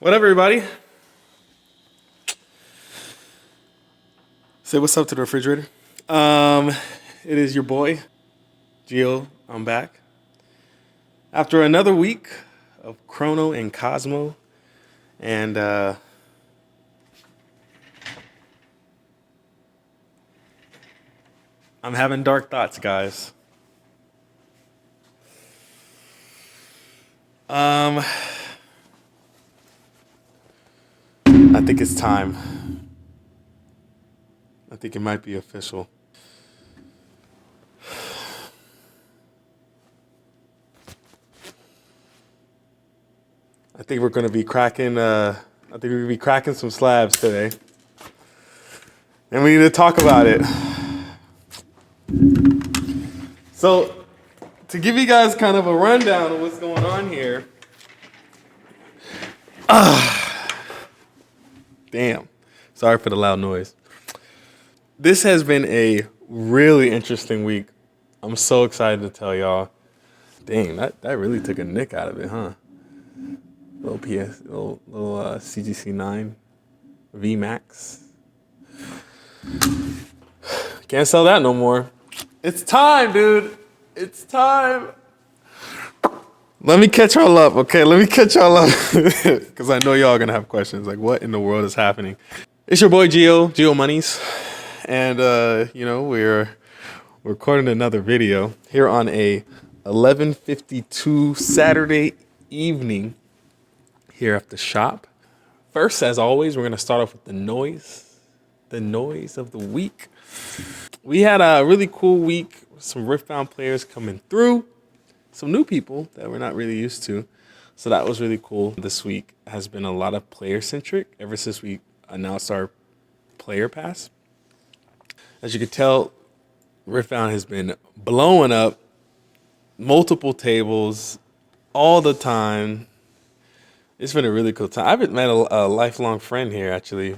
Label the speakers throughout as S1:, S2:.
S1: What up, everybody? Say what's up to the refrigerator. It is your boy, Gio. I'm back. After another week of Chrono and Cosmo, and I'm having dark thoughts, guys. I think it's time. I think it might be official. I think we're gonna be cracking. I think we're gonna be cracking some slabs today, and we need to talk about it. So, to give you guys kind of a rundown of what's going on here. Damn. Sorry for the loud noise. This has been a really interesting week. I'm so excited to tell y'all. Dang, that really took a nick out of it, huh? Little CGC 9 V Max. Can't sell that no more. It's time, dude. It's time. Let me catch y'all up, okay? Let me catch y'all up. Because I know y'all are going to have questions. Like, what in the world is happening? It's your boy, Gio Monies. And, we're recording another video here on a 11:52 Saturday evening here at the shop. First, as always, we're going to start off with the noise of the week. We had a really cool week. Some Riftbound players coming through. Some new people that we're not really used to. So that was really cool. This week has been a lot of player-centric ever since we announced our player pass. As you can tell, Riftbound has been blowing up, multiple tables, all the time. It's been a really cool time. I haven't met a lifelong friend here, actually.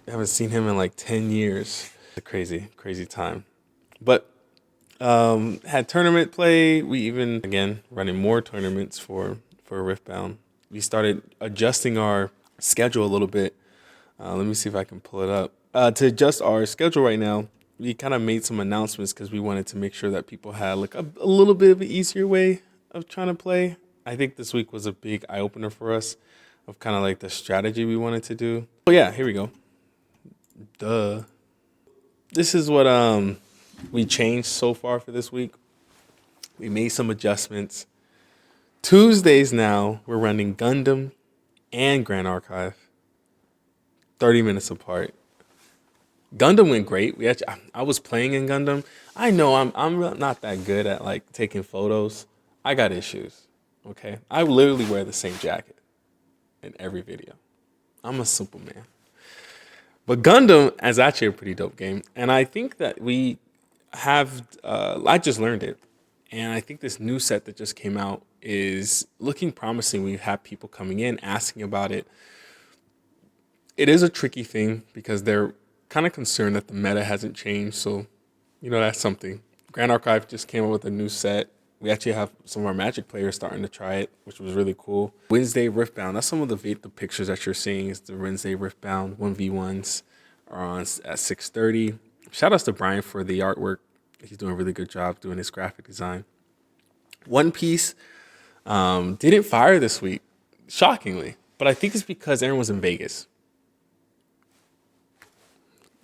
S1: I haven't seen him in like 10 years. It's a crazy, crazy time. But had tournament play. We even, again, running more tournaments for Riftbound. We started adjusting our schedule a little bit. Let me see if I can pull it up. To adjust our schedule right now, we kind of made some announcements because we wanted to make sure that people had like a little bit of an easier way of trying to play. I think this week was a big eye-opener for us of kind of like the strategy we wanted to do. Oh yeah, here we go. Duh. This is what we changed so far for this week. We made some adjustments. Tuesdays now, we're running Gundam and Grand Archive. 30 minutes apart. Gundam went great. I was playing in Gundam. I know I'm not that good at like taking photos. I got issues. Okay? I literally wear the same jacket in every video. I'm a simple man. But Gundam is actually a pretty dope game. And I think that we have, I just learned it. And I think this new set that just came out is looking promising. We have people coming in asking about it. It is a tricky thing because they're kind of concerned that the meta hasn't changed. So, that's something. Grand Archive just came up with a new set. We actually have some of our Magic players starting to try it, which was really cool. Wednesday Riftbound. That's some of the pictures that you're seeing is the Wednesday Riftbound 1v1s are on at 6:30. Shout outs to Brian for the artwork. He's doing a really good job doing his graphic design. One Piece didn't fire this week, shockingly. But I think it's because everyone's in Vegas.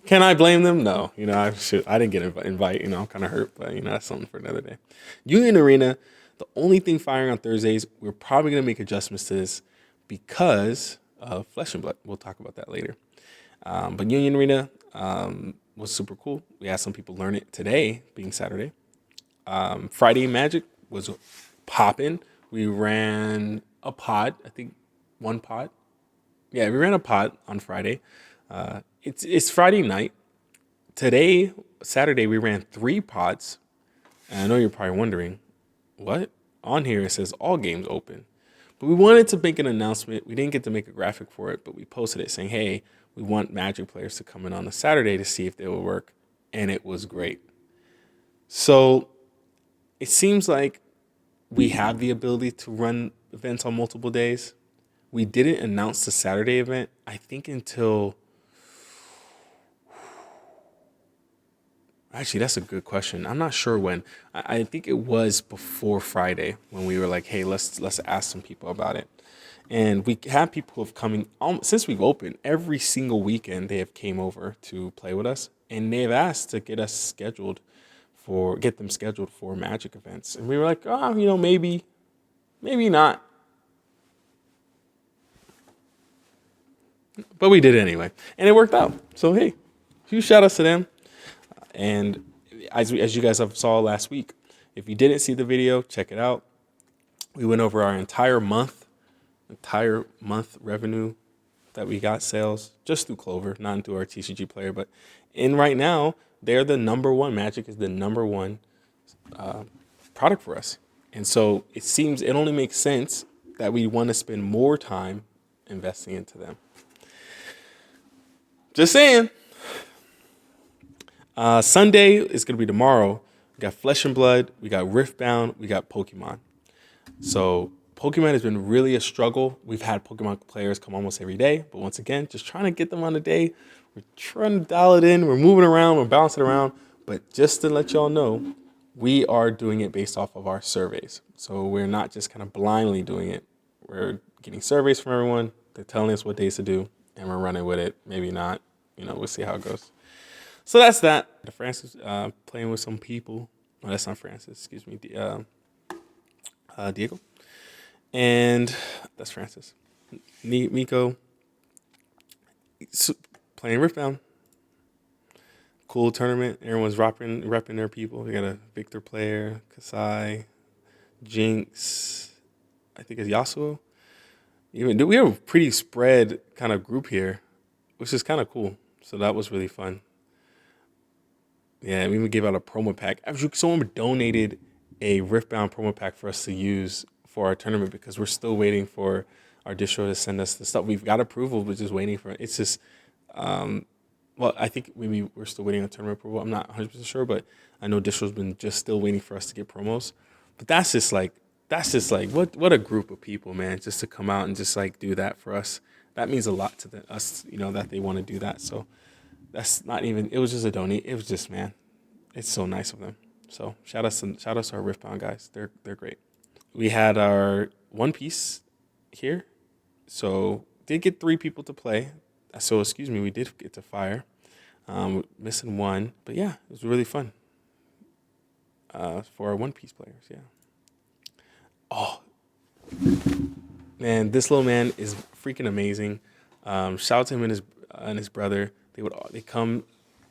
S1: Can I blame them? No. I didn't get an invite. I'm kind of hurt, but that's something for another day. Union Arena, the only thing firing on Thursdays, we're probably going to make adjustments to this because of Flesh and Blood. We'll talk about that later. But Union Arena was super cool. We had some people learn it today, being Saturday. Friday Magic was popping. We ran a pod, I think one pod. Yeah, we ran a pod on Friday. It's Friday night. Today, Saturday, we ran 3 pods. And I know you're probably wondering, what? On here it says all games open. But we wanted to make an announcement. We didn't get to make a graphic for it, but we posted it saying, hey, we want Magic players to come in on a Saturday to see if they will work. And it was great. So it seems like we have the ability to run events on multiple days. we didn't announce the Saturday event, I think, until... Actually, that's a good question. I'm not sure when. I think it was before Friday when we were like, hey, let's ask some people about it. And we have people who have coming since we've opened. Every single weekend they have came over to play with us, and they have asked to get them scheduled for Magic events. And we were like, oh, maybe not. But we did it anyway, and it worked out. So hey, huge shout outs to them. And as you guys saw last week, if you didn't see the video, check it out. We went over our entire month revenue that we got sales just through Clover, not through our TCG player. But right now, they're the number one. Magic is the number one product for us. And so it only makes sense that we want to spend more time investing into them. Just saying. Sunday is going to be tomorrow. We got Flesh and Blood, we got Riftbound, we got Pokemon. So Pokemon has been really a struggle. We've had Pokemon players come almost every day, but once again, just trying to get them on a day. We're trying to dial it in. We're moving around. We're bouncing around. But just to let y'all know, we are doing it based off of our surveys. So we're not just kind of blindly doing it. We're getting surveys from everyone. They're telling us what days to do, and we're running with it. Maybe not. We'll see how it goes. So that's that. Francis playing with some people. No, that's not Francis. Excuse me. Diego. And that's Francis. Miko. Playing Riftbound. Cool tournament. Everyone's repping their people. We got a Victor player, Kasai, Jinx. I think it's Yasuo. We have a pretty spread kind of group here, which is kind of cool. So that was really fun. Yeah, we even gave out a promo pack. Someone donated a Riftbound promo pack for us to use for our tournament because we're still waiting for our distro to send us the stuff. We've got approval, we're just waiting for it. It's just, I think maybe we're still waiting on tournament approval. I'm not 100% sure, but I know distro's been just still waiting for us to get promos. But that's just like what a group of people, man, just to come out and just like do that for us. That means a lot to us, that they want to do that. So that's not even, it was just a donate. It was just, man, it's so nice of them. So shout out to our Riftbound guys. They're great. We had our One Piece here. So did get 3 people to play. So we did get to fire. Missing 1. But yeah, it was really fun. For our One Piece players, yeah. Oh, man, this little man is freaking amazing. Shout out to him and his brother. They come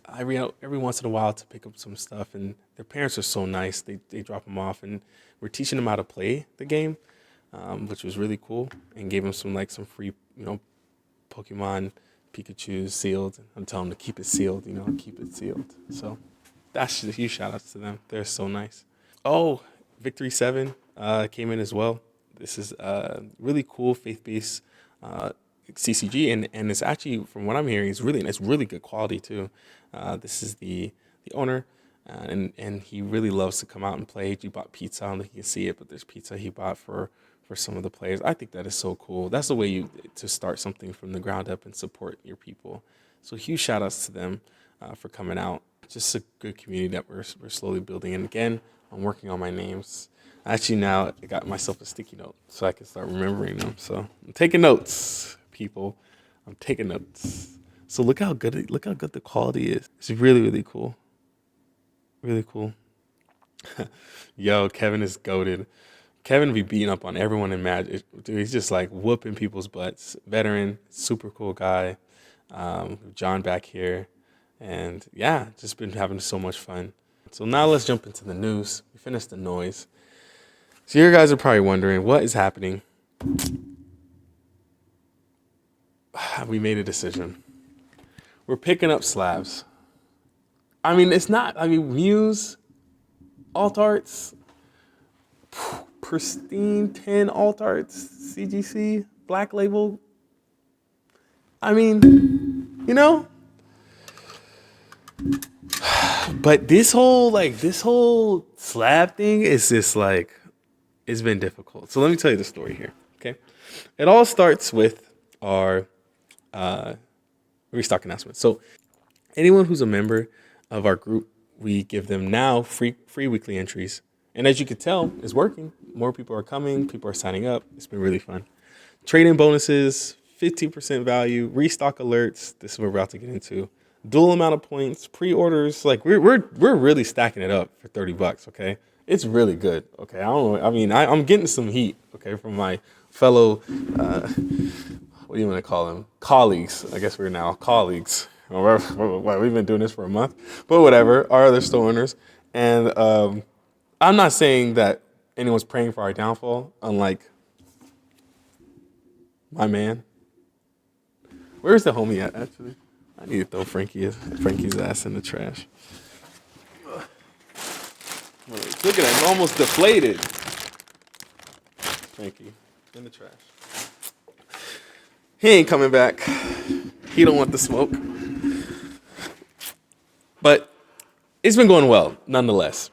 S1: every once in a while to pick up some stuff, and their parents are so nice. They drop them off, and we're teaching them how to play the game, which was really cool, and gave them some free Pokemon Pikachu sealed. I'm telling them to keep it sealed, keep it sealed. So that's just a huge shout outs to them. They're so nice. Oh, Victory 7 came in as well. This is really cool faith-based CCG, and it's actually, from what I'm hearing, it's really good quality too. This is the owner, and he really loves to come out and play. He bought pizza. I don't think you can see it, but there's pizza he bought for some of the players. I think that is so cool. That's the way to start something from the ground up and support your people. So huge shout outs to them for coming out. Just a good community that we're slowly building. And again, I'm working on my names. Actually, now I got myself a sticky note so I can start remembering them. So I'm taking notes, people. I'm taking notes. So look how good the quality is. It's really, really cool. Really cool. Yo, Kevin is goated. Kevin be beating up on everyone in Magic. Dude, he's just like whooping people's butts. Veteran, super cool guy. John back here. And yeah, just been having so much fun. So now let's jump into the news. We finished the noise. So you guys are probably wondering what is happening. We made a decision. We're picking up slabs. Muse, alt arts, pristine 10 alt arts, CGC, black label. But this whole slab thing is just it's been difficult. So let me tell you the story here, okay? It all starts with our restock announcement. So anyone who's a member of our group, we give them now free weekly entries. And as you can tell, it's working. More people are coming. People are signing up. It's been really fun. Trading bonuses, 15% value, restock alerts. This is what we're about to get into. Dual amount of points, pre-orders. Like we're really stacking it up for $30. Okay, it's really good. Okay, I don't know. I mean, I'm getting some heat. Okay, from my fellow, what do you want to call them? Colleagues. I guess we're now colleagues. We've been doing this for a month, but whatever. Our other store owners, and I'm not saying that anyone's praying for our downfall. Unlike my man, where's the homie at? Actually, I need to throw Frankie's ass in the trash. Look at that, almost deflated. Frankie in the trash. He ain't coming back. He don't want the smoke. But it's been going well, nonetheless.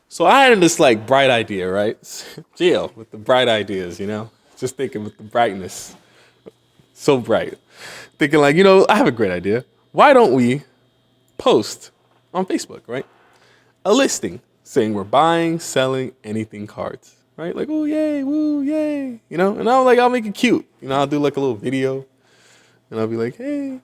S1: So I had this like bright idea, right? Jail with the bright ideas, you know? Just thinking with the brightness. So bright. Thinking like, I have a great idea. Why don't we post on Facebook, right? A listing saying we're buying, selling anything cards, right? Like, oh, yay, woo, yay, And I'll make it cute. I'll do like a little video and I'll be like, hey,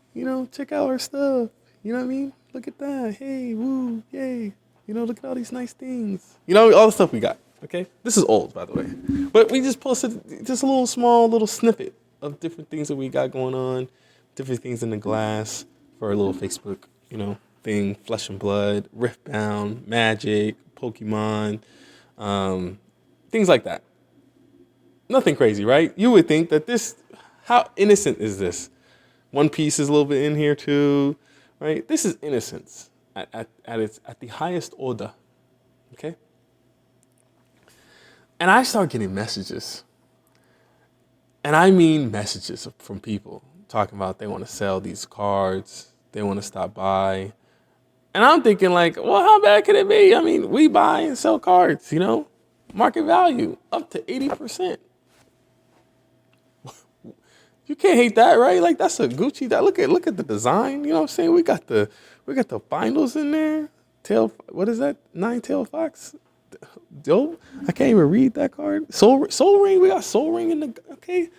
S1: check out our stuff. You know what I mean? Look at that. Hey, woo, yay. Look at all these nice things. All the stuff we got, okay? This is old, by the way. But we just posted just a little small little snippet of different things that we got going on, different things in the glass for a little Facebook, thing, Flesh and Blood, Riftbound, Magic, Pokemon, things like that. Nothing crazy, right? You would think that how innocent is this? One Piece is a little bit in here too, right? This is innocence at the highest order, okay? And I start getting messages. And I mean messages from people talking about they want to sell these cards, they want to stop by. And I'm thinking like, well, how bad could it be? I mean, we buy and sell cards, market value up to 80%. You can't hate that, right? Like that's a Gucci. Look at the design. You know what I'm saying? We got the bindles in there. What is that? 9-tailed fox. Dope. I can't even read that card. Soul Ring. We got Soul Ring in the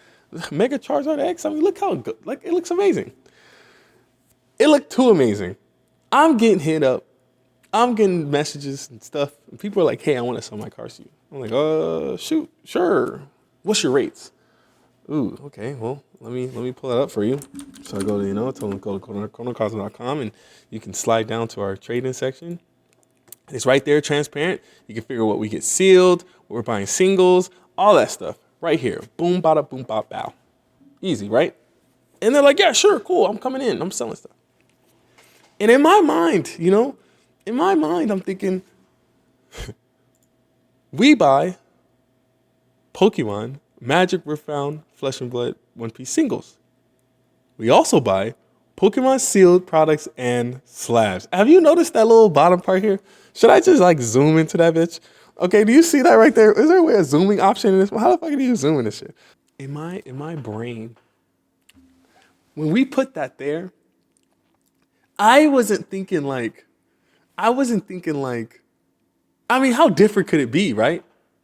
S1: Mega Charizard X. I mean, look how good. Like it looks amazing. It looked too amazing. I'm getting hit up. I'm getting messages and stuff. And people are like, hey, I want to sell my cards to you. I'm like, shoot, sure. What's your rates? Ooh, okay, well, let me pull it up for you. So I go to, tell them go to cornercosmo.com and you can slide down to our trading section. It's right there, transparent. You can figure what we get sealed, what we're buying singles, all that stuff right here. Boom, bada, boom, bop, bow. Easy, right? And they're like, yeah, sure, cool. I'm coming in. I'm selling stuff. And in my mind, I'm thinking, we buy Pokemon, Magic, Riftbound, Flesh and Blood, One Piece singles. We also buy Pokemon sealed products and slabs. Have you noticed that little bottom part here? Should I just like zoom into that bitch? Okay, do you see that right there? Is there a way a zooming option in this? How the fuck do you zoom in this shit? In my brain, when we put that there, I wasn't thinking like, I mean, how different could it be, right?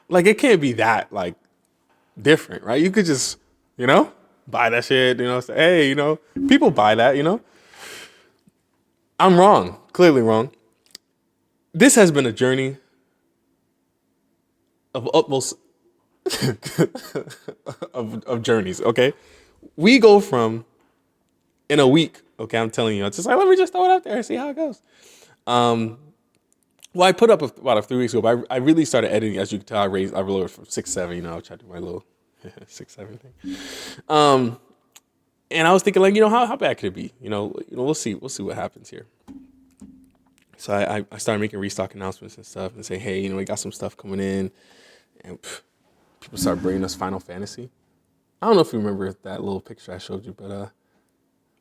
S1: Like it can't be that like different, right? You could just, buy that shit, say, hey, people buy that, I'm wrong, clearly wrong. This has been a journey of utmost of journeys, okay? We go from, in a week, okay, I'm telling you, it's just like, let me just throw it out there and see how it goes. Well, I put up about 3 weeks ago, but I really started editing. As you can tell, I lowered from 6'7", I tried to do my little 6'7" thing. And I was thinking like, how bad could it be? We'll see what happens here. So I started making restock announcements and stuff and say, hey, we got some stuff coming in. And people started bringing us Final Fantasy. I don't know if you remember that little picture I showed you, but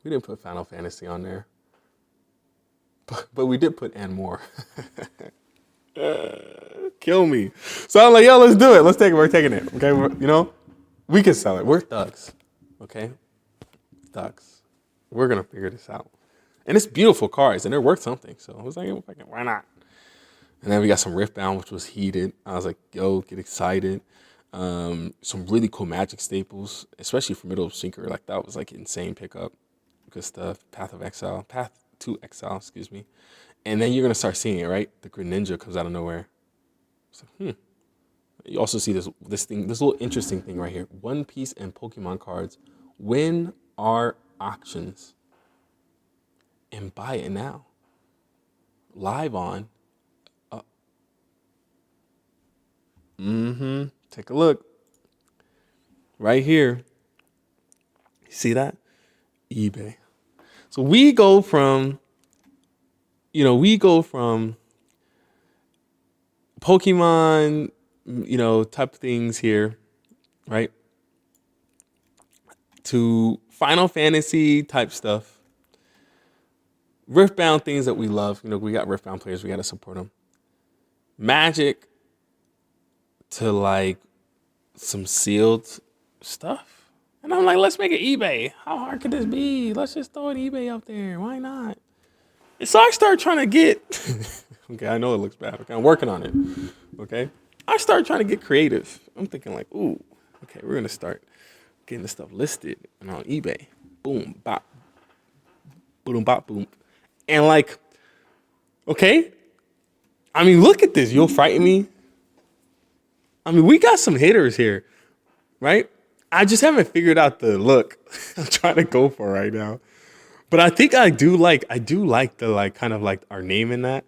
S1: we didn't put Final Fantasy on there. But we did put and more. Kill me. So I'm like, yo, let's do it. We're taking it. Okay, We can sell it. We're thugs. Okay? Thugs. We're gonna figure this out. And it's beautiful cars and they're worth something. So I was like, why not? And then we got some Riftbound, which was heated. I was like, yo, get excited. Some really cool Magic staples, especially for middle of sinker. Like that was like insane pickup. Good stuff. Path to Exile, excuse me. And then you're gonna start seeing it, right? The Greninja comes out of nowhere. It's like, You also see this little interesting thing right here. One Piece and Pokemon cards win our auctions. And buy it now. Live on. Take a look. Right here. See that? eBay. So we go from Pokemon, type things here, right? To Final Fantasy type stuff. Riftbound things that we love. We got Riftbound players. We got to support them. Magic to like some sealed stuff. And I'm like, let's make an eBay. How hard could this be? Let's just throw an eBay up there. Why not? And so I start trying to get, okay, I know it looks bad. Okay, I'm working on it. Okay. I start trying to get creative. I'm thinking like, ooh, okay, we're going to start getting this stuff listed and on eBay. Boom, bop, boom, bop, boom. And like, okay, I mean, look at this. You'll frighten me. I mean, we got some hitters here, right? I just haven't figured out the look I'm trying to go for right now. But I think I do like the like kind of like our name in that.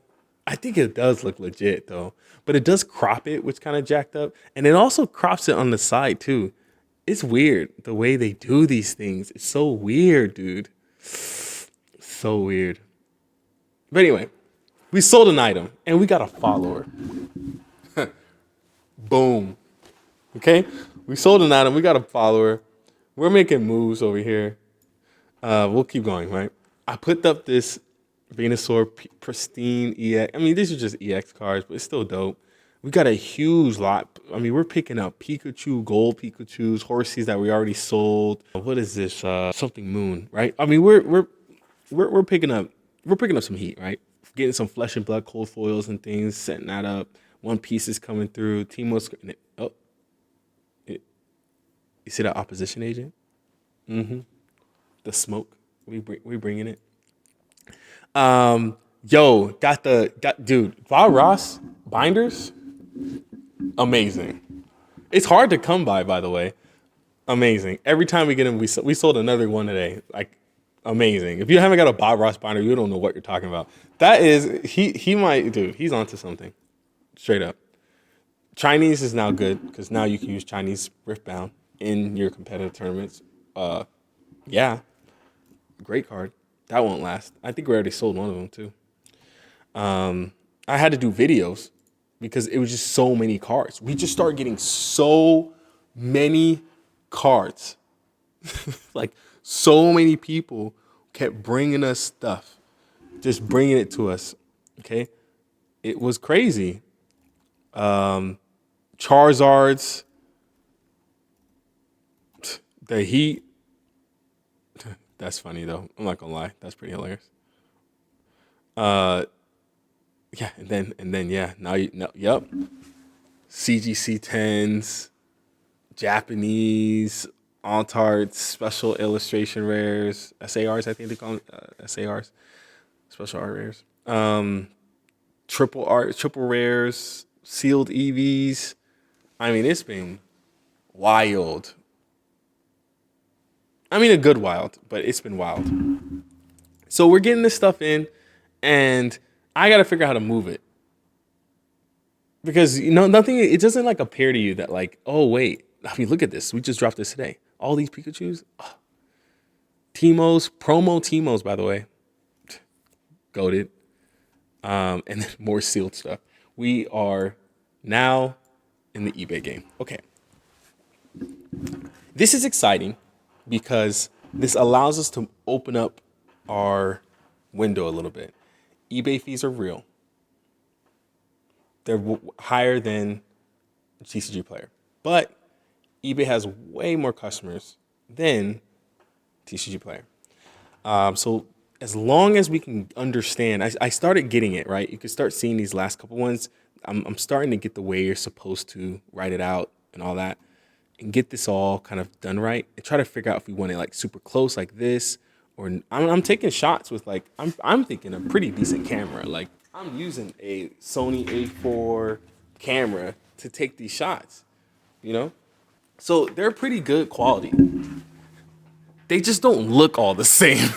S1: I think it does look legit though. But it does crop it, which kind of jacked up. And it also crops it on the side too. It's weird the way they do these things. It's so weird, dude. So weird. But anyway, we sold an item and we got a follower. Boom. Okay? We sold an item. We got a follower. We're making moves over here. We'll keep going, right? I put up this Venusaur pristine EX. I mean, these are just EX cards, but it's still dope. We got a huge lot. I mean, we're picking up Pikachu, gold Pikachus, Horsies that we already sold. What is this? Something Moon, right? I mean, we're picking up some heat, right? Getting some flesh and blood cold foils and things, setting that up. One Piece is coming through. Teimo's. Oh, you see that opposition agent? The smoke. We bringing it. Dude, Bob Ross binders, amazing. It's hard to come by the way. Amazing. Every time we get them, we sold another one today. Like, amazing. If you haven't got a Bob Ross binder, you don't know what you're talking about. That is, he might, dude, he's onto something. Straight up. Chinese is now good because now you can use Chinese Riftbound in your competitive tournaments. Yeah. Great card. That won't last. I think we already sold one of them too. I had to do videos because it was just so many cards. We just started getting so many cards. Like so many people kept bringing us stuff, just bringing it to us. Okay. It was crazy. Charizards, the heat. That's funny though. I'm not gonna lie. That's pretty hilarious. Yeah, and then yeah. Yep. CGC 10s, Japanese, Altarts, special illustration rares, SARs. I think they call them SARs, special art rares. Triple rares, sealed EVs. I mean, it's been wild. I mean, a good wild, but it's been wild. So we're getting this stuff in, and I got to figure out how to move it. Because, nothing, it doesn't like appear to you that like, oh, wait, I mean, look at this. We just dropped this today. All these Pikachus. Oh. Promo Teemos, by the way. Goated. And then more sealed stuff. We are now in the eBay game. Okay. This is exciting because this allows us to open up our window a little bit. eBay fees are real. They're higher than GCG player. But eBay has way more customers than TCG Player. So as long as we can understand, I started getting it, right? You can start seeing these last couple ones. I'm starting to get the way you're supposed to write it out and all that, and get this all kind of done right, and try to figure out if we want it like super close like this, or I'm taking shots with like, I'm thinking a pretty decent camera. Like I'm using a Sony A4 camera to take these shots, you know? So they're pretty good quality. They just don't look all the same.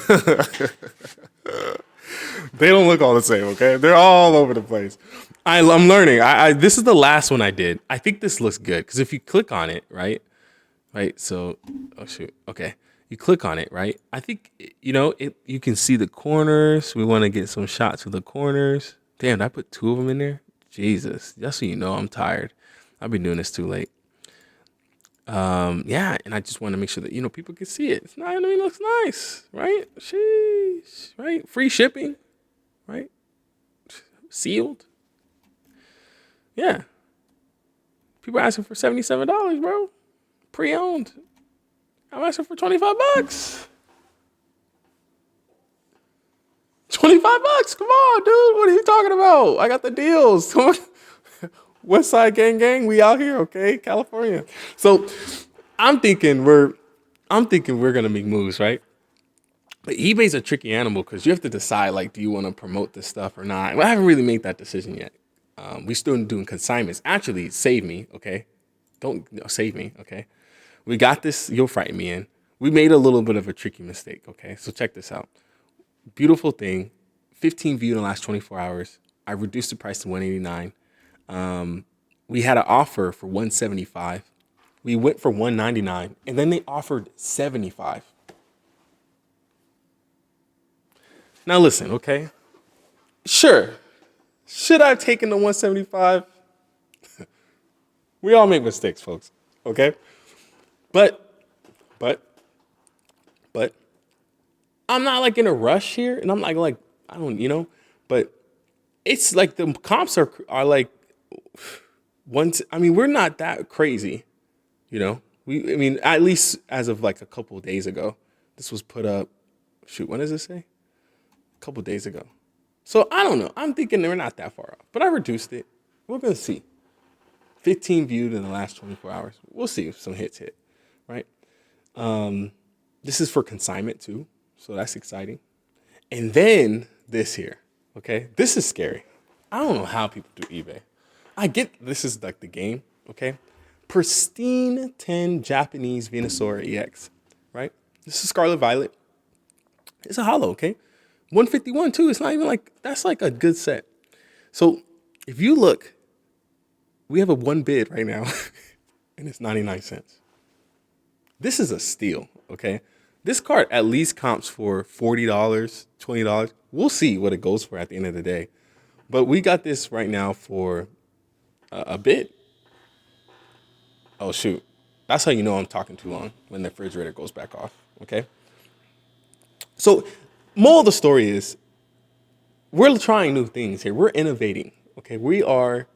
S1: They don't look all the same, okay? They're all over the place. I'm learning. This is the last one I did. I think this looks good because if you click on it, right? So, oh shoot, okay. You click on it, right? I think, you can see the corners. We want to get some shots of the corners. Damn, did I put 2 of them in there? Jesus, just so you know, I'm tired. I've been doing this too late. Yeah, and I just want to make sure that, people can see it. It's not, it looks nice, right? Sheesh, right? Free shipping, right? Sealed. Yeah. People asking for $77, bro. Pre-owned. I'm asking for $25. $25. Come on, dude. What are you talking about? I got the deals. Come on. West Side Gang Gang, we out here, okay? California. So I'm thinking we're gonna make moves, right? But eBay's a tricky animal because you have to decide, like, do you want to promote this stuff or not? Well, I haven't really made that decision yet. We still doing consignments. Actually, save me, okay? Save me, okay? We got this. You'll frighten me in. We made a little bit of a tricky mistake, okay? So check this out. Beautiful thing. 15 viewed in the last 24 hours. I reduced the price to $189. We had an offer for $175. We went for $199, and then they offered $75. Now listen, okay? Sure. Should I have taken the $175? We all make mistakes, folks. Okay? But I'm not like in a rush here, and I'm like I don't, but it's like the comps are like we're not that crazy, at least as of like a couple of days ago. This was put up, when does it say? A couple of days ago. So I don't know. I'm thinking we're not that far off, but I reduced it. We're going to see. 15 viewed in the last 24 hours. We'll see if some hits hit, right? This is for consignment too, so that's exciting. And then this here, okay? This is scary. I don't know how people do eBay. I get this is like the game, okay? Pristine 10 Japanese Venusaur EX, right? This is Scarlet Violet. It's a holo, okay? 151 too. It's not even like, that's like a good set. So if you look, we have a one bid right now and it's 99 cents. This is a steal, okay? This card at least comps for $40, $20. We'll see what it goes for at the end of the day. But we got this right now for a bid. Oh, shoot. That's how you know I'm talking too long, when the refrigerator goes back off, okay? So, moral of the story is, we're trying new things here. We're innovating, okay? We are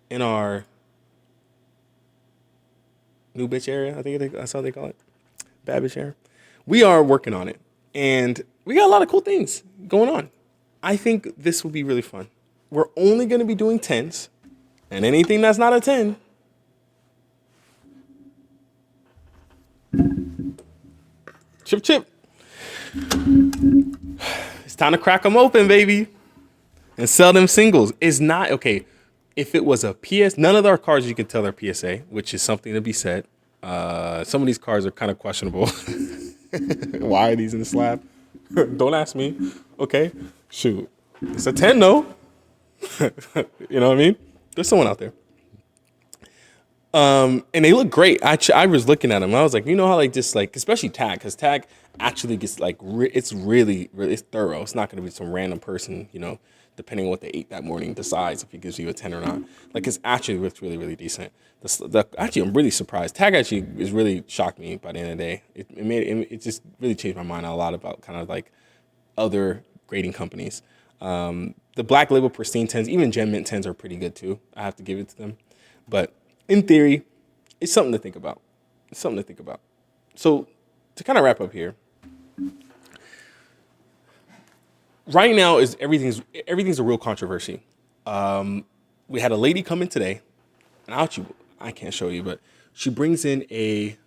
S1: in our new bitch area, I think that's how they call it. Bad bitch area. We are working on it. And we got a lot of cool things going on. I think this will be really fun. We're only going to be doing 10s. And anything that's not a 10, chip. It's time to crack them open, baby. And sell them singles. It's not, okay, if it was a PS, none of our cards you can tell are PSA, which is something to be said. Some of these cards are kind of questionable. Why are these in the slab? Don't ask me. Okay, shoot. It's a 10 though. You know what I mean? There's someone out there. And they look great. I was looking at them. I was like, how like just like, especially Tag, because Tag actually gets like, it's really, it's thorough. It's not going to be some random person, depending on what they ate that morning, decides if he gives you a 10 or not. Like it's actually looks really, really decent. Actually, I'm really surprised. Tag actually is really shocked me by the end of the day. It just really changed my mind a lot about kind of like other grading companies. The Black Label Pristine 10s, even Gem Mint 10s are pretty good too. I have to give it to them. But in theory, it's something to think about. It's something to think about. So to kind of wrap up here, right now is everything's a real controversy. We had a lady come in today, and I can't show you, but she brings in a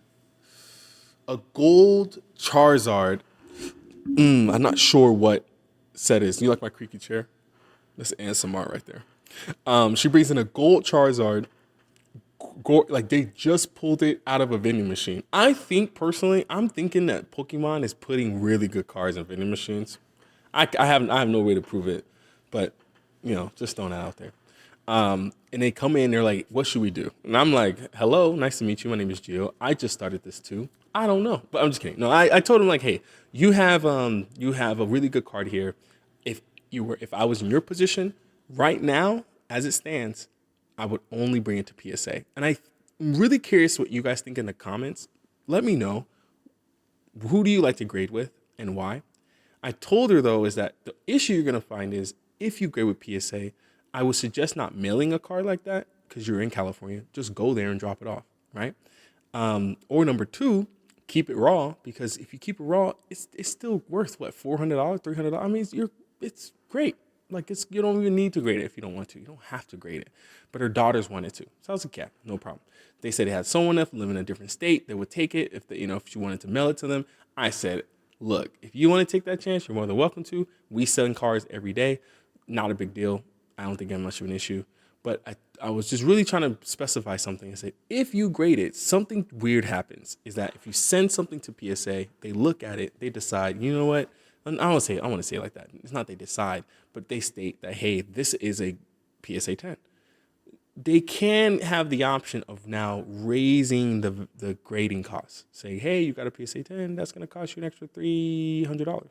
S1: gold Charizard. I'm not sure what set is. You like my creaky chair? That's ASMR right there. She brings in a gold Charizard. Like they just pulled it out of a vending machine. I think personally, I'm thinking that Pokemon is putting really good cards in vending machines. I have no way to prove it, but just throwing that out there. And they come in, they're like, "What should we do?" And I'm like, "Hello, nice to meet you. My name is Gio. I just started this too. I don't know, but I'm just kidding. No, I told him like, hey, you have a really good card here. If I was in your position right now, as it stands, I would only bring it to PSA. And I'm really curious what you guys think in the comments. Let me know. Who do you like to grade with and why? I told her though is that the issue you're gonna find is if you grade with PSA, I would suggest not mailing a card like that because you're in California. Just go there and drop it off, right? Or number two, keep it raw because if you keep it raw, it's still worth what, $400, $300. I mean, it's great. Like you don't even need to grade it if you don't want to. You don't have to grade it. But her daughters wanted to, so I was like, yeah, no problem. They said they had someone else live in a different state that would take it if she wanted to mail it to them. I said, look, if you want to take that chance, you're more than welcome to. We selling cars every day, not a big deal. I don't think that much of an issue. But I was just really trying to specify something and say, if you grade it, something weird happens. Is that if you send something to PSA, they look at it, they decide, you know what? I want to say it like that. It's not they decide, but they state that, hey, this is a PSA 10. They can have the option of now raising the grading costs. Say, hey, you got a PSA 10, that's going to cost you an extra $300,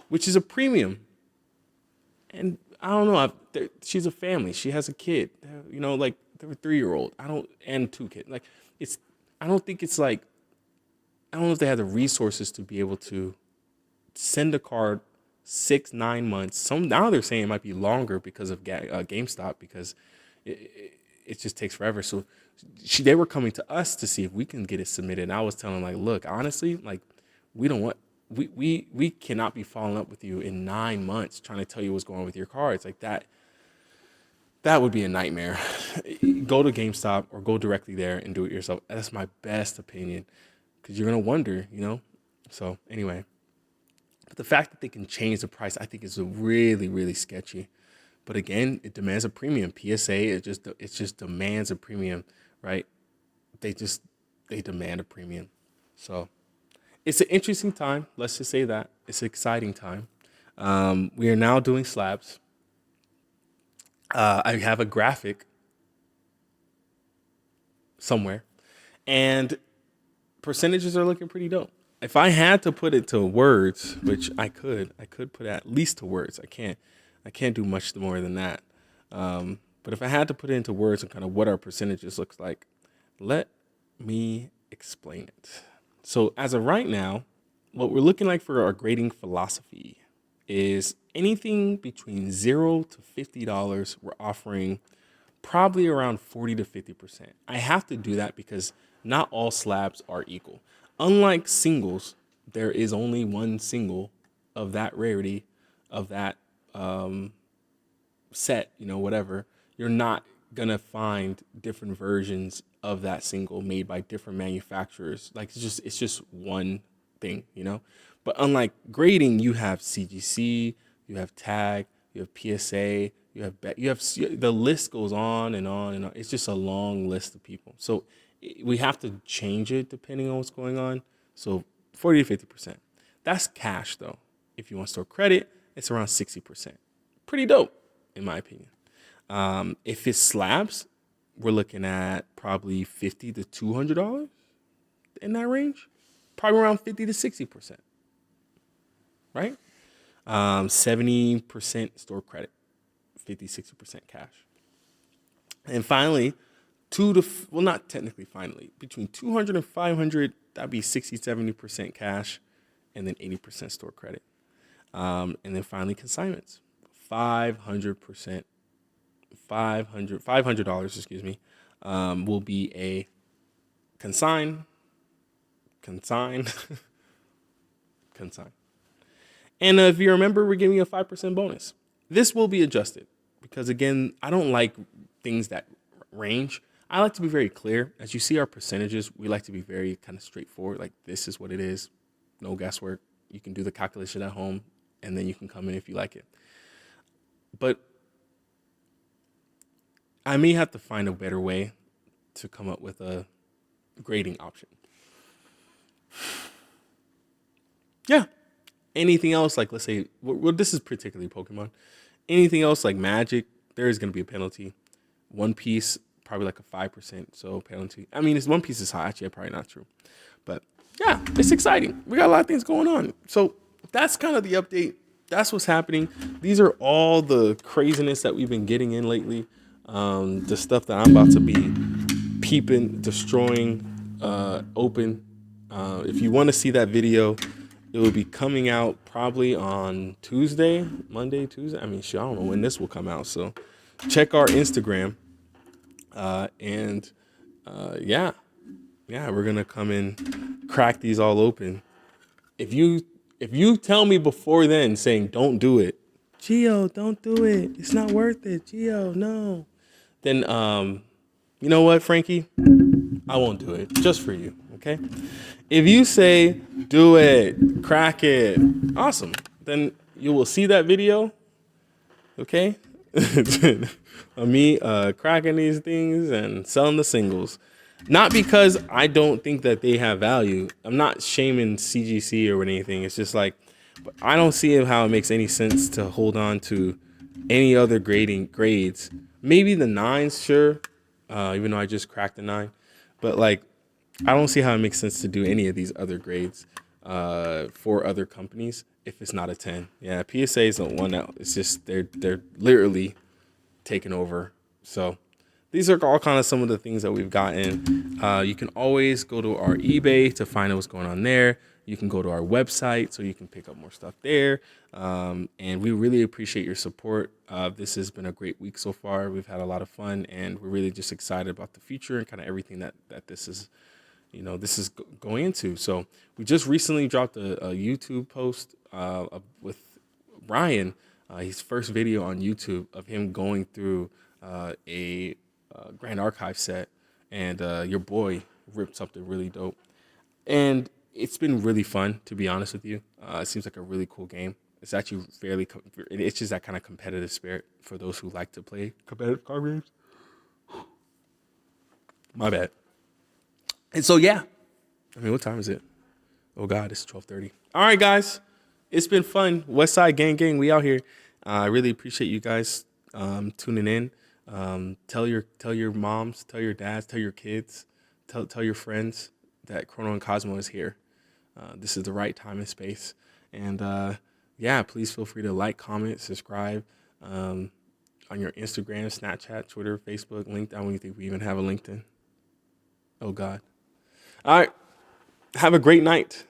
S1: which is a premium. And I don't know. She's a family. She has a kid. Like they're a 3-year-old. And 2 kids. Like I don't think it's like. I don't know if they have the resources to be able to send a card 6-9 months. Now they're saying it might be longer because of GameStop because it just takes forever. So they were coming to us to see if we can get it submitted. And I was telling them like, look, honestly, like we don't want. We cannot be following up with you in 9 months trying to tell you what's going on with your cards like that. That would be a nightmare. Go to GameStop or go directly there and do it yourself. That's my best opinion because you're going to wonder, So anyway, but the fact that they can change the price, I think is really, really sketchy. But again, it demands a premium. PSA, it just demands a premium, right? They demand a premium. So it's an interesting time. Let's just say that. It's an exciting time. We are now doing slabs. I have a graphic somewhere. And percentages are looking pretty dope. If I had to put it to words, which I could put it at least to words. I can't do much more than that. But if I had to put it into words and kind of what our percentages looks like, let me explain it. So as of right now, what we're looking like for our grading philosophy is anything between $0 to $50. We're offering probably around 40 to 50%. I have to do that because not all slabs are equal. Unlike singles, there is only one single of that rarity, of that set, whatever. You're not gonna find different versions of that single made by different manufacturers. Like it's just one thing, But unlike grading, you have CGC, you have tag, you have PSA, you have the list goes on and on and on. It's just a long list of people. So we have to change it depending on what's going on. So 40 to 50%. That's cash though. If you want to store credit, it's around 60%. Pretty dope, in my opinion. If it's slabs, we're looking at probably $50 to $200 in that range. Probably around 50 to 60%. Right? 70% store credit, 50, 60% cash. And finally, not technically finally, between 200 and 500, that'd be 60, 70% cash, and then 80% store credit. And then finally, consignments, $500, excuse me, will be a consign, consign, consign. And if you remember, we're giving you a 5% bonus. This will be adjusted because, again, I don't like things that range. I like to be very clear. As you see our percentages, we like to be very kind of straightforward. Like, this is what it is. No guesswork. You can do the calculation at home, and then you can come in if you like it. But I may have to find a better way to come up with a grading option. Yeah. Anything else, like, let's say, well, this is particularly Pokemon. Anything else like Magic, there is going to be a penalty. One Piece, probably like a 5% so penalty. I mean, One Piece is high. Actually, probably not true. But yeah, it's exciting. We got a lot of things going on. So that's kind of the update. That's what's happening. These are all the craziness that we've been getting in lately. The stuff that I'm about to be peeping, destroying, open. If you want to see that video, it will be coming out probably on Monday, Tuesday. I mean, shit, I don't know when this will come out. So check our Instagram. Yeah, we're going to come in, crack these all open. If you tell me before then saying, don't do it, Gio, don't do it. It's not worth it. Gio, no. Then, you know what, Frankie? I won't do it just for you. Okay. If you say, do it, crack it, awesome. Then you will see that video. Okay. Of me cracking these things and selling the singles. Not because I don't think that they have value. I'm not shaming CGC or anything. It's just like, I don't see how it makes any sense to hold on to any other grades. Maybe the 9s, sure. Even though I just cracked the 9. But like, I don't see how it makes sense to do any of these other grades for other companies if it's not a 10. Yeah, PSA is the one that it's just they're literally taking over. So these are all kind of some of the things that we've gotten. You can always go to our eBay to find out what's going on there. You can go to our website so you can pick up more stuff there. And we really appreciate your support. This has been a great week so far. We've had a lot of fun, and we're really just excited about the future and kind of everything that this is. This is going into. So we just recently dropped a YouTube post with Ryan, his first video on YouTube of him going through a Grand Archive set, and your boy ripped something really dope. And it's been really fun, to be honest with you. It seems like a really cool game. It's actually it's just that kind of competitive spirit for those who like to play competitive card games. My bad. And so, yeah, I mean, what time is it? Oh, God, it's 12:30. All right, guys, it's been fun. West Side Gang, we out here. I really appreciate you guys tuning in. Tell your moms, tell your dads, tell your kids, tell your friends that Chrono and Cosmo is here. This is the right time and space. And, yeah, please feel free to like, comment, subscribe on your Instagram, Snapchat, Twitter, Facebook, LinkedIn. I don't even think we even have a LinkedIn. Oh, God. All right. Have a great night.